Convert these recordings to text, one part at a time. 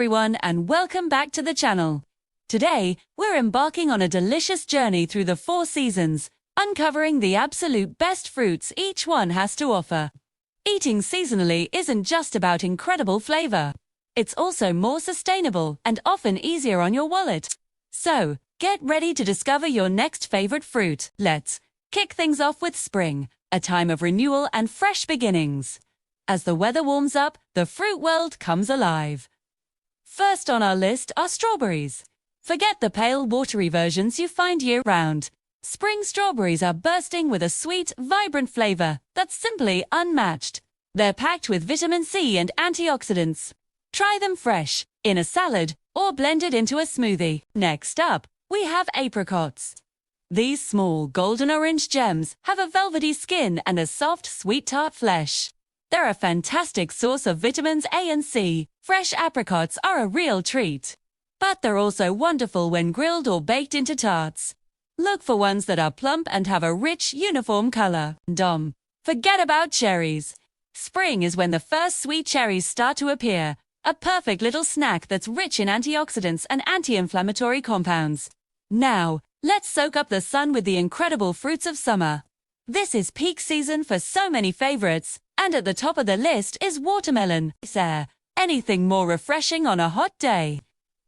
everyone, and welcome back to the channel. Today, we're embarking on a delicious journey through the 4 seasons, uncovering the absolute best fruits each one has to offer. Eating seasonally isn't just about incredible flavor. It's also more sustainable and often easier on your wallet. So, get ready to discover your next favorite fruit. Let's kick things off with spring, a time of renewal and fresh beginnings. As the weather warms up, the fruit world comes alive. First on our list are strawberries. Forget the pale, watery versions you find year-round. Spring strawberries are bursting with a sweet, vibrant flavor that's simply unmatched. They're packed with vitamin C and antioxidants. Try them fresh, in a salad, or blended into a smoothie. Next up, we have apricots. These small, golden-orange gems have a velvety skin and a soft, sweet tart flesh. They're a fantastic source of vitamins A and C. Fresh apricots are a real treat. But they're also wonderful when grilled or baked into tarts. Look for ones that are plump and have a rich, uniform color. Forget about cherries. Spring is when the first sweet cherries start to appear. A perfect little snack that's rich in antioxidants and anti-inflammatory compounds. Now, let's soak up the sun with the incredible fruits of summer. This is peak season for so many favorites. And at the top of the list is watermelon. Anything more refreshing on a hot day.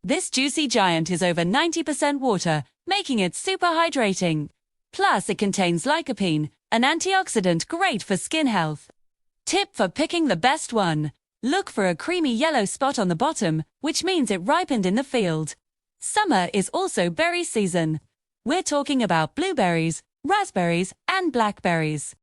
This juicy giant is over 90% water, making it super hydrating. Plus, it contains lycopene, an antioxidant great for skin health. Tip for picking the best one. Look for a creamy yellow spot on the bottom, which means it ripened in the field. Summer is also berry season. We're talking about blueberries, raspberries, and blackberries.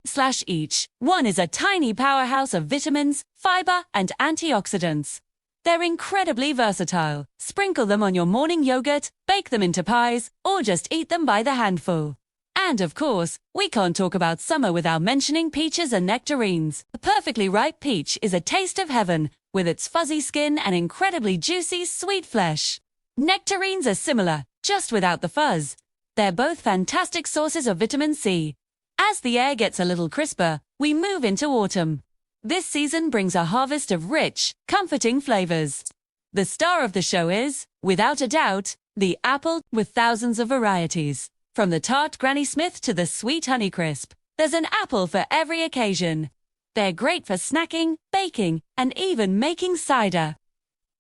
Each one is a tiny powerhouse of vitamins, fiber, and antioxidants. They're incredibly versatile. Sprinkle them on your morning yogurt, bake them into pies, or just eat them by the handful. And of course, we can't talk about summer without mentioning peaches and nectarines. A perfectly ripe peach is a taste of heaven, with its fuzzy skin and incredibly juicy, sweet flesh. Nectarines are similar, just without the fuzz. They're both fantastic sources of vitamin C. As the air gets a little crisper, we move into autumn. This season brings a harvest of rich, comforting flavors. The star of the show is, without a doubt, the apple, with thousands of varieties. From the tart Granny Smith to the sweet Honeycrisp, there's an apple for every occasion. They're great for snacking, baking, and even making cider.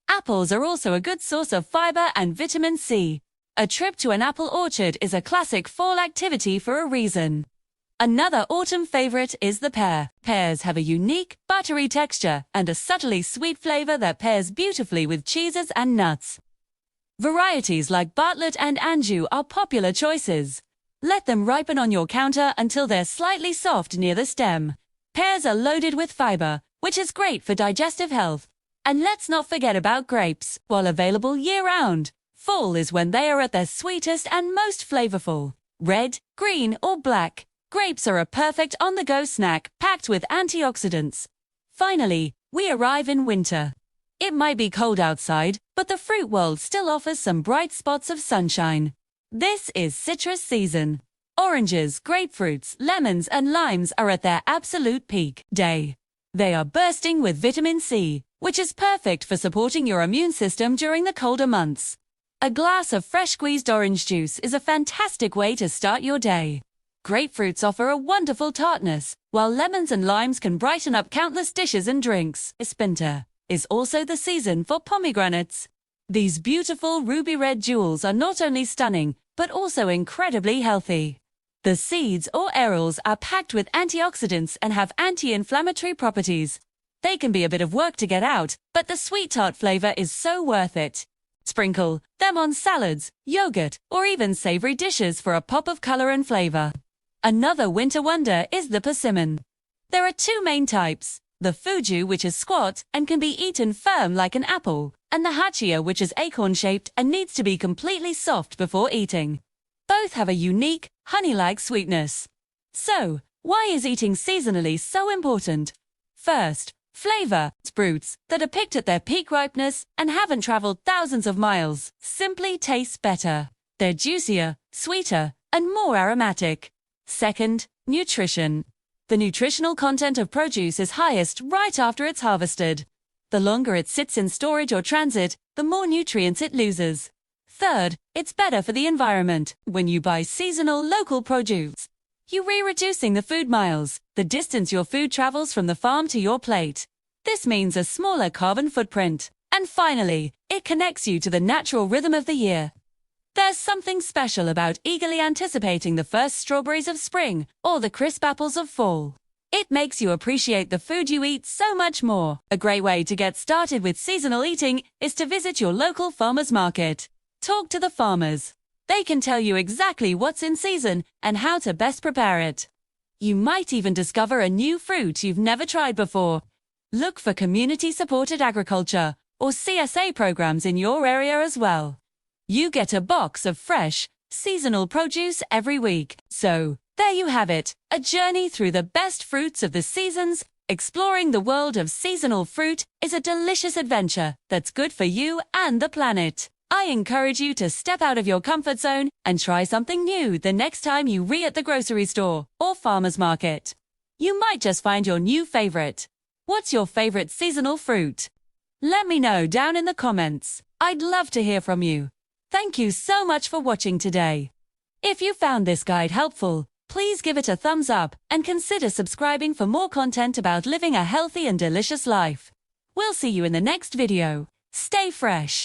Apples are also a good source of fiber and vitamin C. A trip to an apple orchard is a classic fall activity for a reason. Another autumn favorite is the pear. Pears have a unique, buttery texture and a subtly sweet flavor that pairs beautifully with cheeses and nuts. Varieties like Bartlett and Anjou are popular choices. Let them ripen on your counter until they're slightly soft near the stem. Pears are loaded with fiber, which is great for digestive health. And let's not forget about grapes. While available year-round, fall is when they are at their sweetest and most flavorful. Red, green, or black, grapes are a perfect on-the-go snack packed with antioxidants. Finally, we arrive in winter. It might be cold outside, but the fruit world still offers some bright spots of sunshine. This is citrus season. Oranges, grapefruits, lemons, and limes are at their absolute peak day. They are bursting with vitamin C, which is perfect for supporting your immune system during the colder months. A glass of fresh squeezed orange juice is a fantastic way to start your day. Grapefruits offer a wonderful tartness, while lemons and limes can brighten up countless dishes and drinks. Winter is also the season for pomegranates. These beautiful ruby red jewels are not only stunning, but also incredibly healthy. The seeds or arils are packed with antioxidants and have anti-inflammatory properties. They can be a bit of work to get out, but the sweet tart flavor is so worth it. Sprinkle them on salads, yogurt, or even savory dishes for a pop of color and flavor. Another winter wonder is the persimmon. There are 2 main types, the fuju, which is squat and can be eaten firm like an apple, and the hachia, which is acorn-shaped and needs to be completely soft before eating. Both have a unique, honey-like sweetness. So, why is eating seasonally so important? First, flavor. Fruits that are picked at their peak ripeness and haven't traveled thousands of miles simply taste better. They're juicier, sweeter, and more aromatic. Second, nutrition. The nutritional content of produce is highest right after it's harvested. The longer it sits in storage or transit, the more nutrients it loses. Third, it's better for the environment. When you buy seasonal, local produce, you're reducing the food miles, the distance your food travels from the farm to your plate. This means a smaller carbon footprint. And finally, it connects you to the natural rhythm of the year. There's something special about eagerly anticipating the first strawberries of spring or the crisp apples of fall. It makes you appreciate the food you eat so much more. A great way to get started with seasonal eating is to visit your local farmer's market. Talk to the farmers. They can tell you exactly what's in season and how to best prepare it. You might even discover a new fruit you've never tried before. Look for community-supported agriculture or CSA programs in your area as well. You get a box of fresh, seasonal produce every week. So, there you have it, a journey through the best fruits of the seasons. Exploring the world of seasonal fruit is a delicious adventure that's good for you and the planet. I encourage you to step out of your comfort zone and try something new the next time you at the grocery store or farmer's market. You might just find your new favorite. What's your favorite seasonal fruit? Let me know down in the comments. I'd love to hear from you. Thank you so much for watching today. If you found this guide helpful, please give it a thumbs up and consider subscribing for more content about living a healthy and delicious life. We'll see you in the next video. Stay fresh.